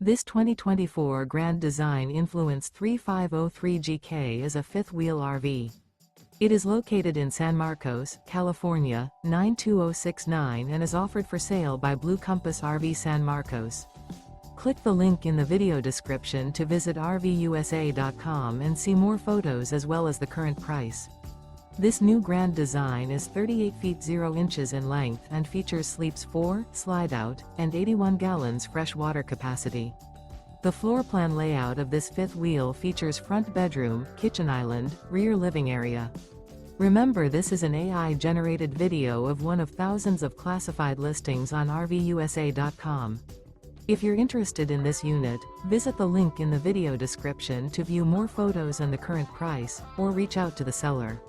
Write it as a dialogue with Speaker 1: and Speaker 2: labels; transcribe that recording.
Speaker 1: This 2024 Grand Design Influence 3503GK is a fifth-wheel RV. It is located in San Marcos, California, 92069 and is offered for sale by Blue Compass RV San Marcos. Click the link in the video description to visit RVUSA.com and see more photos as well as the current price. This new Grand Design is 38 feet 0 inches in length and features sleeps 4, Slideout, and 81 gallons fresh water capacity. The floor plan layout of this fifth wheel features front bedroom, kitchen island, rear living area. Remember, this is an AI-generated video of one of thousands of classified listings on RVUSA.com. If you're interested in this unit, visit the link in the video description to view more photos and the current price, or reach out to the seller.